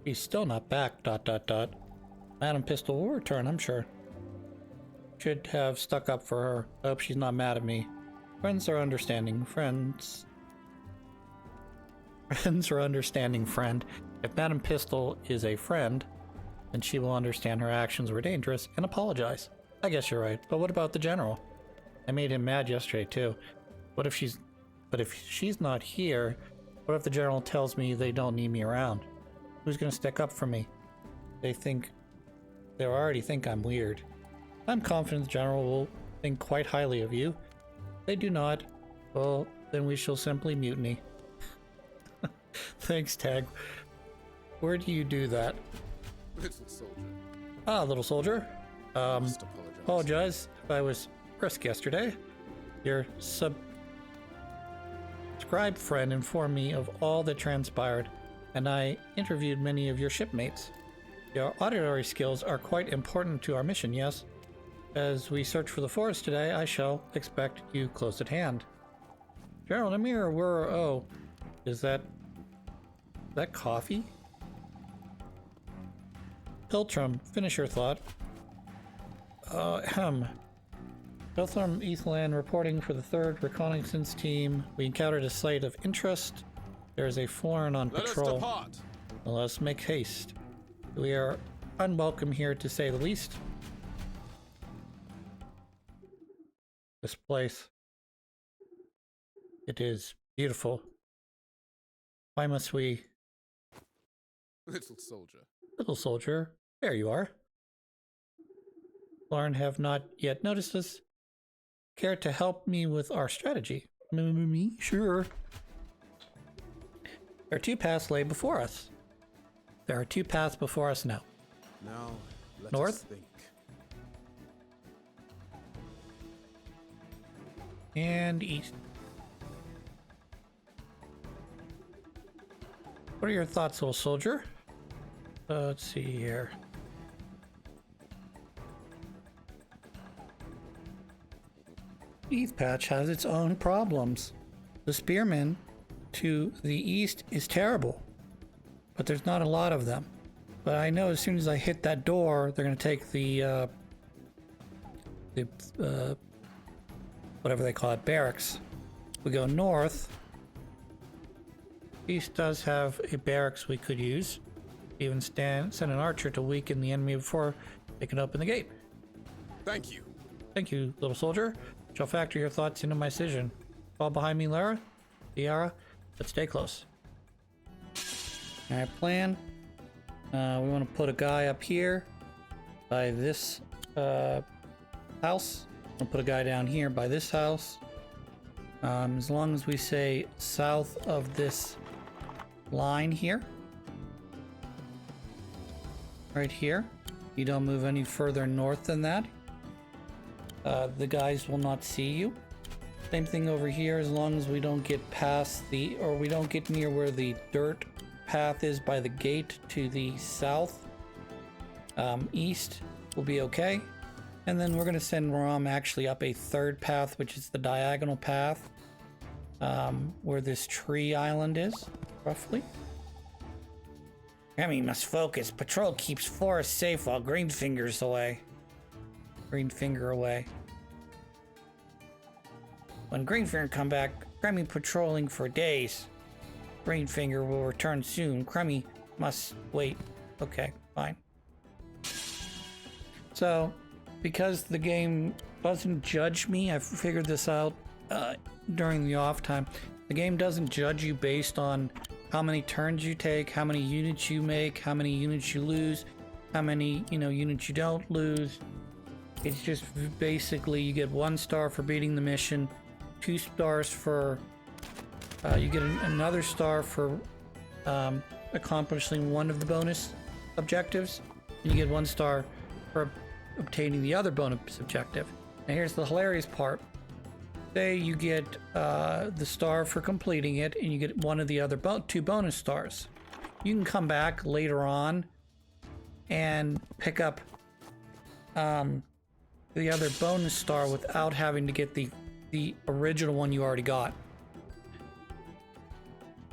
She's still not back, dot dot dot. Madam Pistol will return, I'm sure. Should have stuck up for her. I hope she's not mad at me. Friends are understanding. Friends are understanding, friend. If Madam Pistol is a friend, then she will understand her actions were dangerous and apologize. I guess you're right. But what about the general? I made him mad yesterday too. But if she's not here, what if the general tells me they don't need me around? Who's gonna stick up for me? They already think I'm weird. I'm confident the general will think quite highly of you. If they do not, well, then we shall simply mutiny. Thanks, Tag. Where do you do that? Little soldier. Ah, little soldier. Just Apologize if I was brisk yesterday. Your subscribed friend informed me of all that transpired, and I interviewed many of your shipmates. Your auditory skills are quite important to our mission, yes? As we search for the forest today, I shall expect you close at hand. General Namir, is that coffee? Piltram, finish your thought. Piltram, Eastland, reporting for the 3rd reconnaissance team. We encountered a site of interest. There is a Florin on patrol. Let us depart. Let us make haste. We are unwelcome here, to say the least. This place. It is beautiful. Why must we... Little soldier. Little soldier, there you are. Lauren have not yet noticed us. Care to help me with our strategy? Me? Sure. There are 2 paths lay before us. There are 2 paths before us now. Now, let North? us think. And east. What are your thoughts, little soldier? Let's see here. Heath Patch has its own problems. The spearman to the east is terrible, but there's not a lot of them. But I know as soon as I hit that door, they're going to take the whatever they call it, barracks. We go north. East does have a barracks we could use. Even send an archer to weaken the enemy before they can open the gate. Thank you. Thank you, little soldier. Shall factor your thoughts into my decision. Fall behind me, Lara. Tiara, let's stay close. Alright, plan. We want to put a guy up here by this house. We'll put a guy down here by this house. As long as we say south of this line here. Right here. You don't move any further north than that. The guys will not see you. Same thing over here, as long as we don't get past we don't get near where the dirt path is by the gate to the south. East will be okay. And then we're going to send Ram actually up a 3rd path, which is the diagonal path, where this tree island is, roughly. Remy must focus. Patrol keeps forest safe while Greenfinger's away. Greenfinger away. When Greenfinger come back, Crummy patrolling for days. Greenfinger will return soon. Crummy must wait. Okay, fine. So, because the game doesn't judge me, I figured this out during the off time. The game doesn't judge you based on how many turns you take, how many units you make, how many units you lose, how many, units you don't lose. It's just basically you get 1 star for beating the mission, 2 stars for, you get another star for accomplishing one of the bonus objectives, and you get 1 star for obtaining the other bonus objective. Now here's the hilarious part. Say you get the star for completing it, and you get one of the other 2 bonus stars. You can come back later on and pick up the other bonus star without having to get the original one you already got.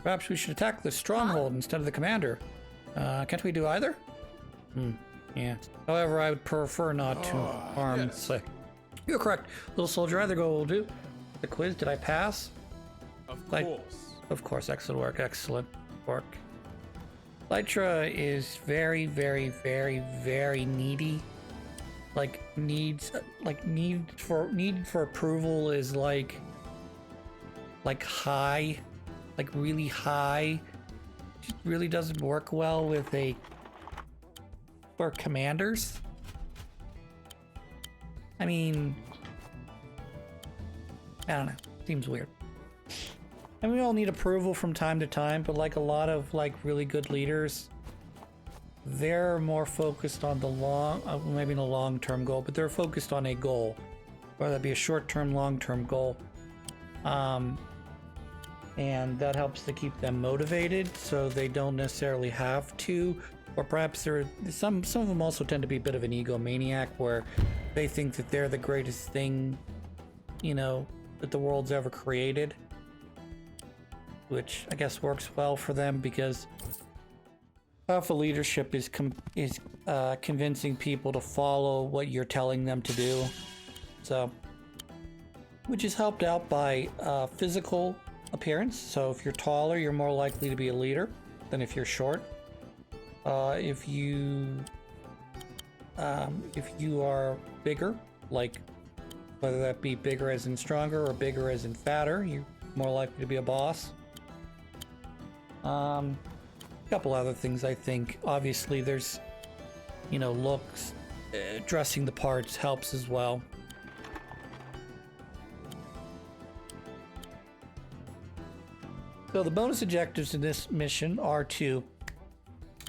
Perhaps we should attack the stronghold instead of the commander. Can't we do either? Yeah. However, I would prefer not to harm. yes. Say, you're correct, little soldier. Either go will do. The quiz. Did I pass? Of Like- course. Of course. Excellent work. Excellent work. Lytra is very, very, very, very needy. Like need for approval is like high, like really high. It really doesn't work well with for commanders. I mean, I don't know. Seems weird. And we all need approval from time to time, but like a lot of like really good leaders, they're more focused on the maybe the long-term goal, but they're focused on a goal, whether that be a short-term, long-term goal. And that helps to keep them motivated, so they don't necessarily have to, or perhaps there some of them also tend to be a bit of an egomaniac, where they think that they're the greatest thing, that the world's ever created, which I guess works well for them because alpha leadership is convincing people to follow what you're telling them to do. So, which is helped out by physical appearance. So if you're taller, you're more likely to be a leader than if you're short. If you are bigger, like whether that be bigger as in stronger or bigger as in fatter, you're more likely to be a boss. A couple other things, I think. Obviously, there's, looks. Dressing the parts helps as well. So the bonus objectives in this mission are to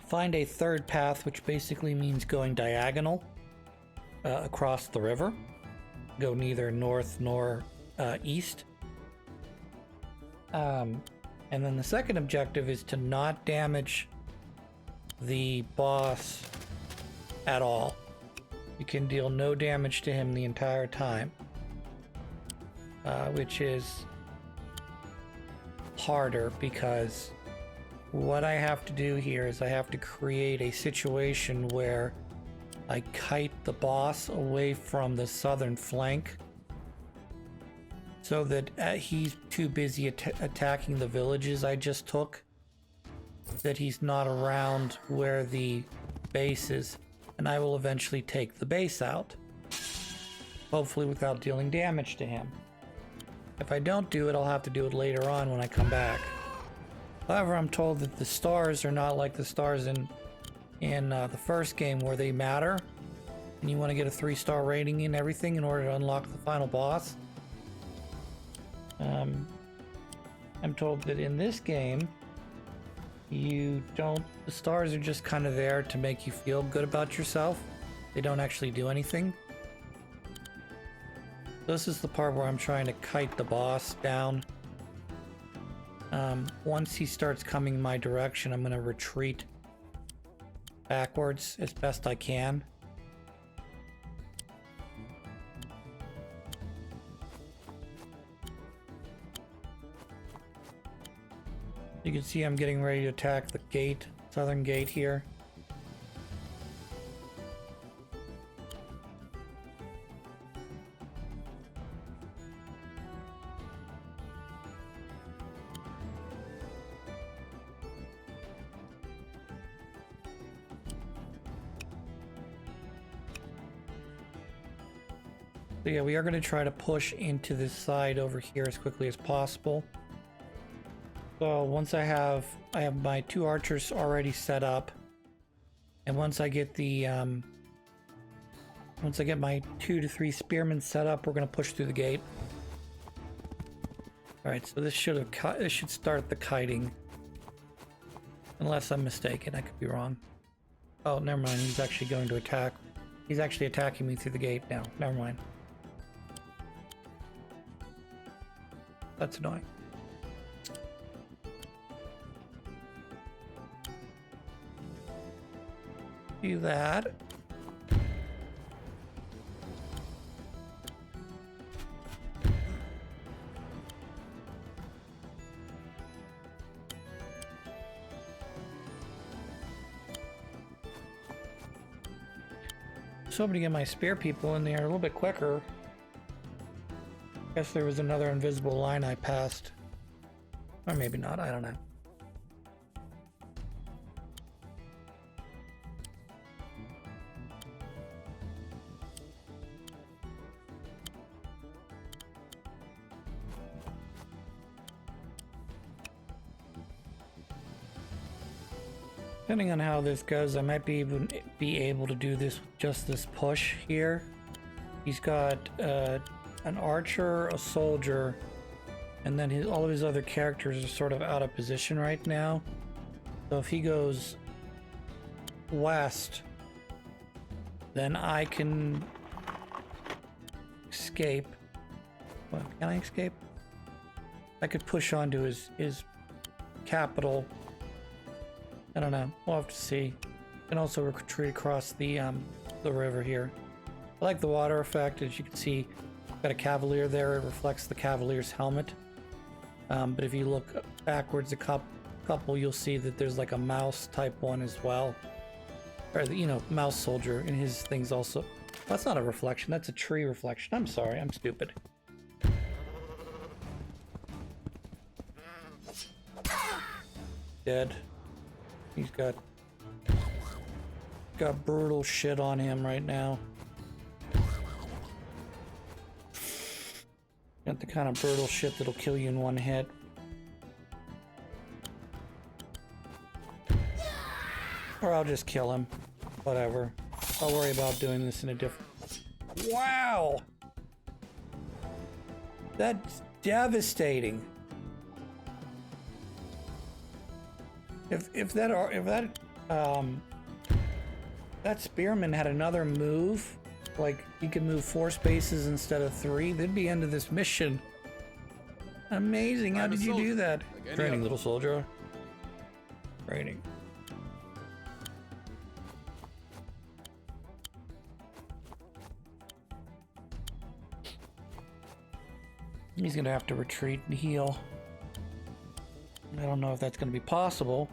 find a third path, which basically means going diagonal across the river. Go neither north nor east. And then the second objective is to not damage the boss at all. You can deal no damage to him the entire time, which is harder because what I have to do here is I have to create a situation where I kite the boss away from the southern flank, so that he's too busy attacking the villages I just took, that he's not around where the base is, and I will eventually take the base out, hopefully without dealing damage to him. If I don't do it, I'll have to do it later on when I come back. However, I'm told that the stars are not like the stars in the first game, where they matter, and you want to get a 3-star rating in everything in order to unlock the final boss. I'm told that in this game, the stars are just kind of there to make you feel good about yourself. They don't actually do anything. This is the part where I'm trying to kite the boss down. Once he starts coming my direction, I'm going to retreat backwards as best I can. You can see I'm getting ready to attack the gate, southern gate here. So yeah, we are going to try to push into this side over here as quickly as possible. So once I have my 2 archers already set up, and once I get my 2 to 3 spearmen set up, we're going to push through the gate. All right, so this should start the kiting, unless I'm mistaken. I could be wrong. Oh, never mind. He's actually going to attack. He's actually attacking me through the gate now. Never mind. That's annoying. Do that. was hoping to get my spear people in there a little bit quicker. Guess there was another invisible line I passed. Or maybe not, I don't know. Depending on how this goes, I might be able to do this just this push here. He's got an archer, a soldier, and then all of his other characters are sort of out of position right now. So if he goes west, then I can escape. What, can I escape? I could push onto his capital. I don't know. We'll have to see. And also retreat across the river here. I like the water effect. As you can see, got a cavalier there. It reflects the cavalier's helmet. But if you look backwards a couple, you'll see that there's like a mouse type one as well. Or, you know, mouse soldier. And his thing's also... That's not a reflection. That's a tree reflection. I'm sorry. I'm stupid. Dead. He's got brutal shit on him right now. Got the kind of brutal shit that'll kill you in one hit. Or I'll just kill him. Whatever. I'll worry about doing this in a different... Wow! That's devastating. If that spearman had another move, like he could move 4 spaces instead of 3, they'd be end of this mission. Amazing! How did you do that? Training, little soldier. Training. He's gonna have to retreat and heal. I don't know if that's going to be possible.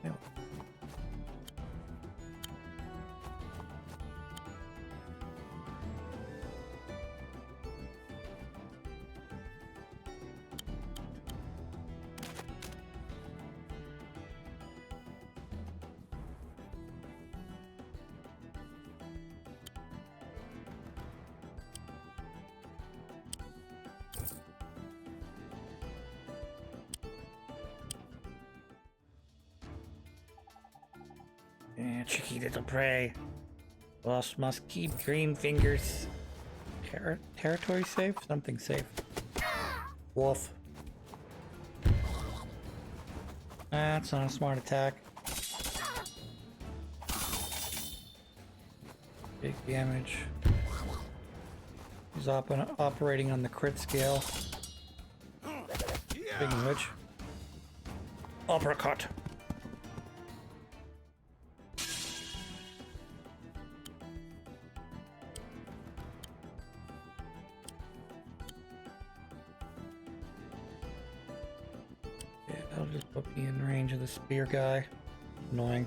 No. Tricky little prey. Boss must keep green fingers. Territory safe? Something safe. Wolf. That's not a smart attack. Big damage. He's operating on the crit scale. Speaking of which. Uppercut. That'll just put me in range of the spear guy. Annoying.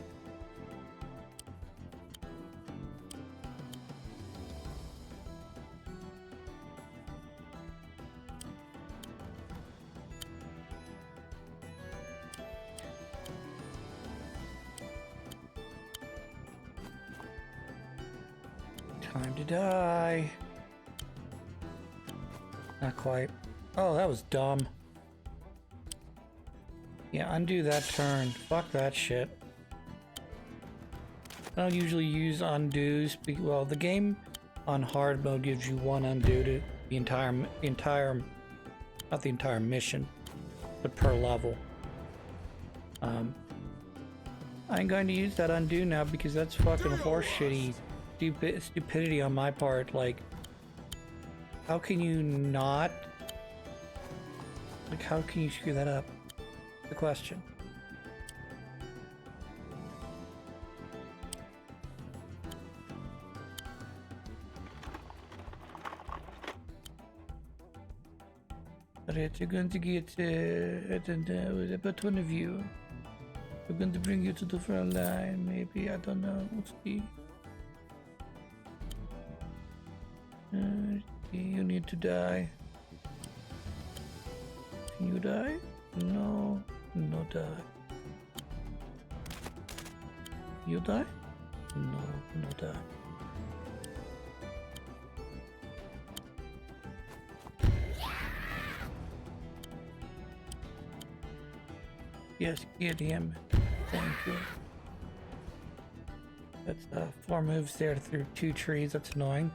Time to die. Not quite. Oh, that was dumb. Yeah, undo that turn. Fuck that shit. I don't usually use undos. Well, the game on hard mode gives you 1 undo to the entire, not the entire mission, but per level. I'm going to use that undo now because that's fucking horseshitty stupidity on my part. Like, how can you not? Like, how can you screw that up? The question. Alright, you're going to get, I don't know, about one of you. We're going to bring you to the front line, maybe, I don't know, we'll see. You need to die. Can you die? No, no die. You die? No, no die. Yes, get him. Thank you. That's 4 moves there through 2 trees. That's annoying.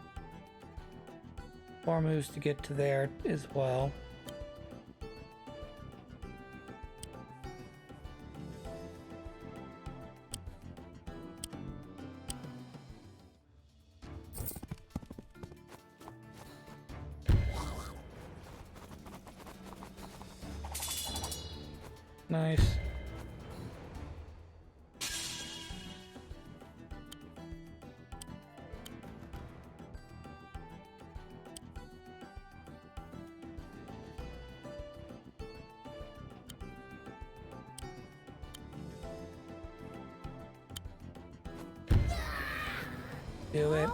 4 moves to get to there as well. Nice. Do it.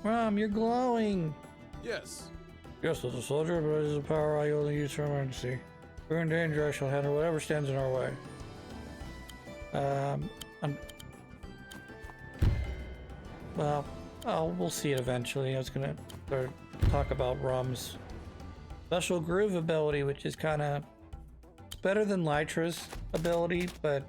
Rom, you're glowing! Yes. Yes, as a soldier, but it is a power I only use for emergency. If we're in danger, I shall handle whatever stands in our way. Well, we'll see it eventually. I was gonna talk about Rom's special groove ability, which is kind of better than Lytra's ability, but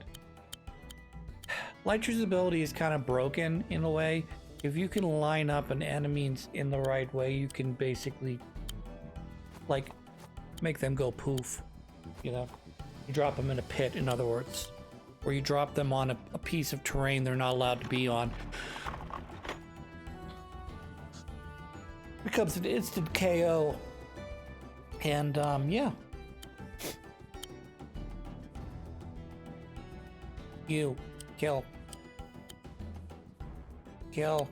Lytra's ability is kind of broken in a way. If you can line up an enemy in the right way, you can basically, like, make them go poof. You know, you drop them in a pit, in other words, or you drop them on a piece of terrain they're not allowed to be on. Becomes an instant KO. And yeah. You kill. Kill.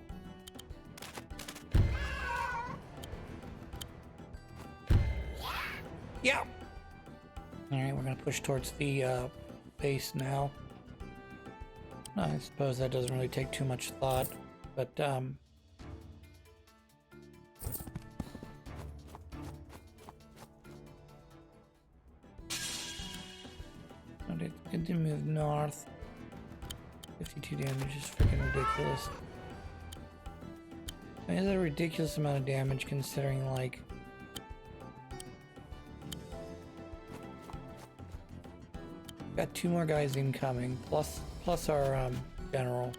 Yeah. Alright, we're gonna push towards the base now. I suppose that doesn't really take too much thought, but to move north. 52 damage is freaking ridiculous. I mean, it's a ridiculous amount of damage considering, like, got 2 more guys incoming, plus our general.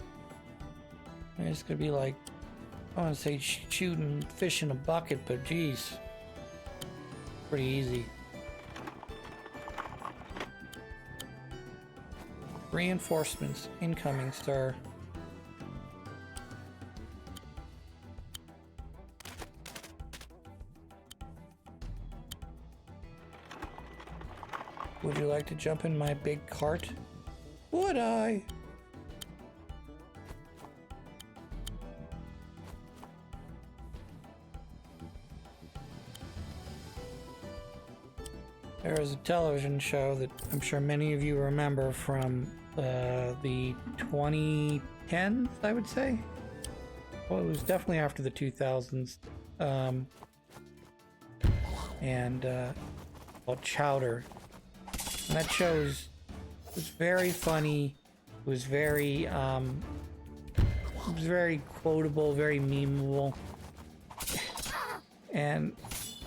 And it's gonna be like, I want to say shooting fish in a bucket, but geez, pretty easy. Reinforcements incoming, sir. Would you like to jump in my big cart? Would I? There was a television show that I'm sure many of you remember from the 2010s, I would say. Well, it was definitely after the 2000s. Called Chowder. And that show was very funny. It was very quotable, very memeable. And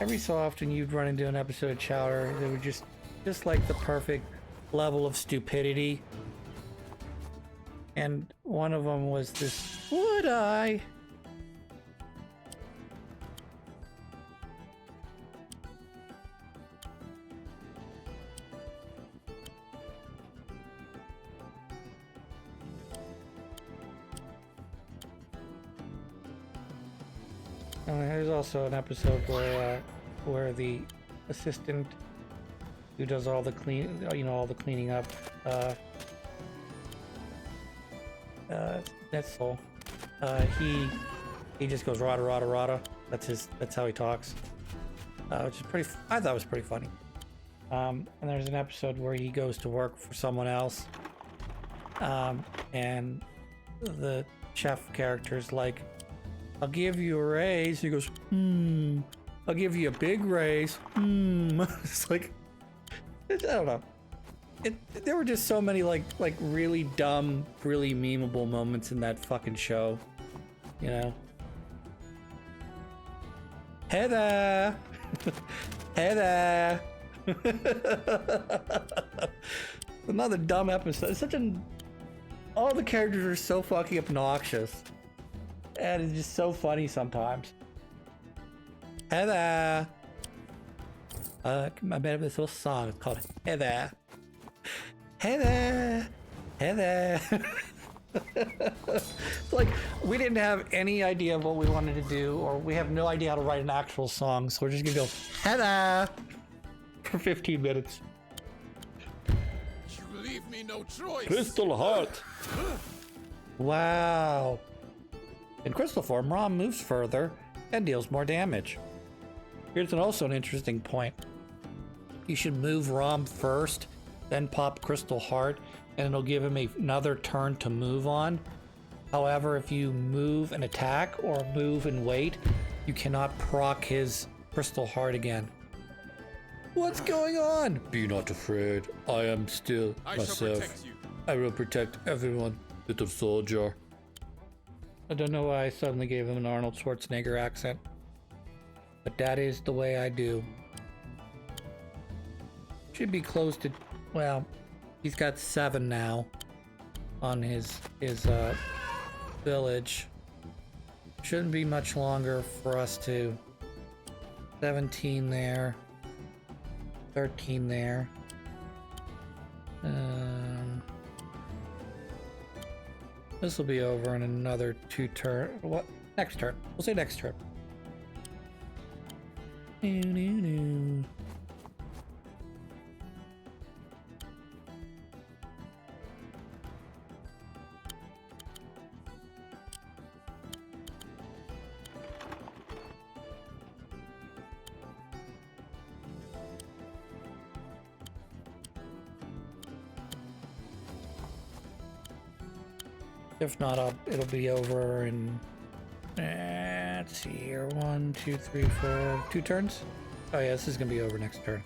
every so often you'd run into an episode of Chowder that would just like the perfect level of stupidity. And one of them was this, would I? There's also an episode where the assistant who does all the cleaning up, that's all. He just goes rada rada rada. That's how he talks. which is pretty. I thought it was pretty funny. And there's an episode where he goes to work for someone else, and the chef character's like, "I'll give you a raise." He goes, "I'll give you a big raise." It's like, I don't know. There were just so many like really dumb, really memeable moments in that fucking show, you know. Hey there, hey there. Another dumb episode. It's all the characters are so fucking obnoxious, and it's just so funny sometimes. Hey there. I made up this little song called "Hey There." Hey there. Hey there. It's like we didn't have any idea of what we wanted to do, or we have no idea how to write an actual song, so we're just gonna go "Hey there" for 15 minutes. You leave me no choice. Crystal Heart. Wow. In crystal form, Rom moves further and deals more damage. Here's also an interesting point. You should move Rom first, then pop Crystal Heart, and it'll give him another turn to move on. However, if you move and attack or move and wait, you cannot proc his Crystal Heart again. What's going on? Be not afraid. I am still myself. Shall protect you. I will protect everyone, little soldier. I don't know why I suddenly gave him an Arnold Schwarzenegger accent, but that is the way I do. Should be close to, well, he's got 7 now on his village. Shouldn't be much longer for us to 17 there, 13 there. This will be over in another 2 turn. What? Next turn. We'll say next turn. If not, it'll be over in, let's see here, 1, 2, 3, 4, 2 turns? Oh yeah, this is gonna be over next turn.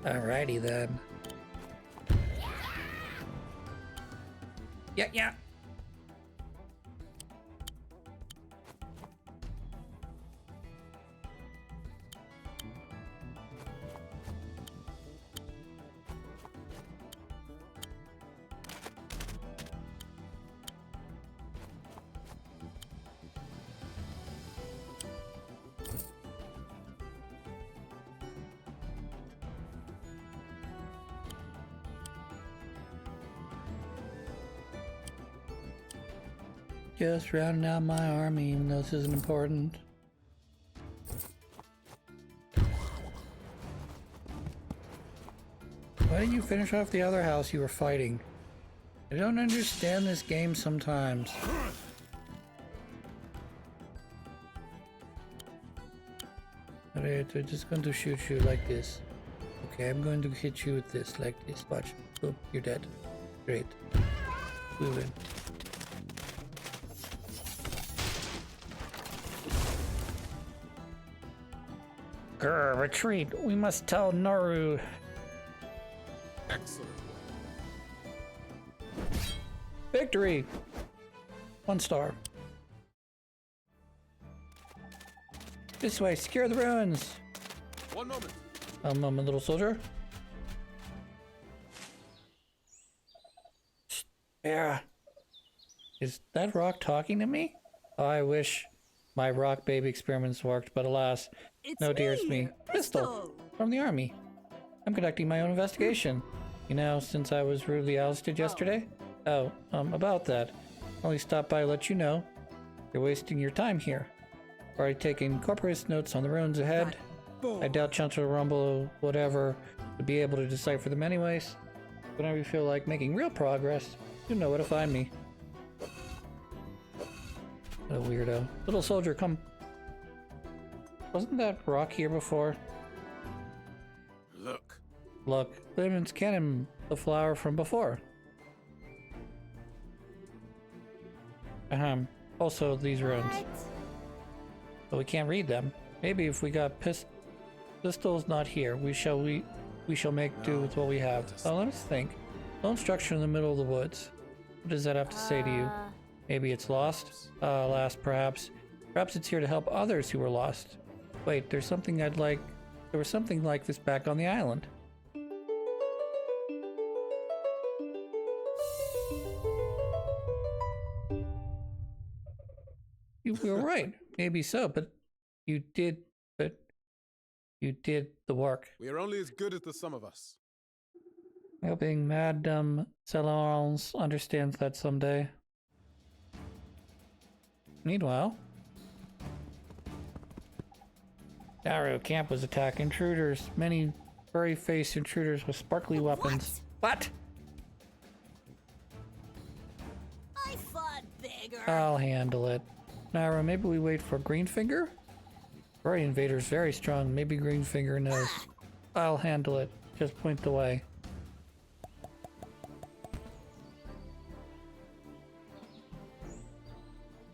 Alrighty then. Yeah. Just rounding out my army, even though this isn't important. Why didn't you finish off the other house you were fighting? I don't understand this game sometimes. Alright, we're just going to shoot you like this. Okay, I'm going to hit you with this, like this. Watch. Boom, you're dead. Great. We win. Grr, retreat. We must tell Naru. Excellent. Victory. 1 star. This way, secure the ruins. One moment. A moment, little soldier. Yeah. Is that rock talking to me? Oh, I wish my rock baby experiments worked, but alas, no dears me. Pistol from the army. I'm conducting my own investigation. You know, since I was rudely ousted yesterday. Oh, about that. Only stopped by to let you know. You're wasting your time here. Already taking corporate notes on the ruins ahead. I doubt Chancellor Rumble, whatever, would be able to decipher them anyways. Whenever you feel like making real progress, you know where to find me. What a weirdo. Little soldier, come. Wasn't that rock here before? Look. Look, Lemons Cannon, the flower from before. Also, these runes. But we can't read them. Maybe if we got pistols not here, we shall make do with what we have. Oh, let us think. Lone structure in the middle of the woods. What does that have to say to you? Maybe it's lost? Last, perhaps. Perhaps it's here to help others who were lost. Wait, there was something like this back on the island. You were right. Maybe so, but you did the work. We are only as good as the sum of us. Hoping Madame Salons understands that someday. Meanwhile, Narrow Camp was attacked. Intruders. Many furry-faced intruders with sparkly weapons. What? I fought bigger. I'll handle it. Narrow, maybe we wait for Greenfinger? Furry invader's very strong. Maybe Greenfinger knows. I'll handle it. Just point the way.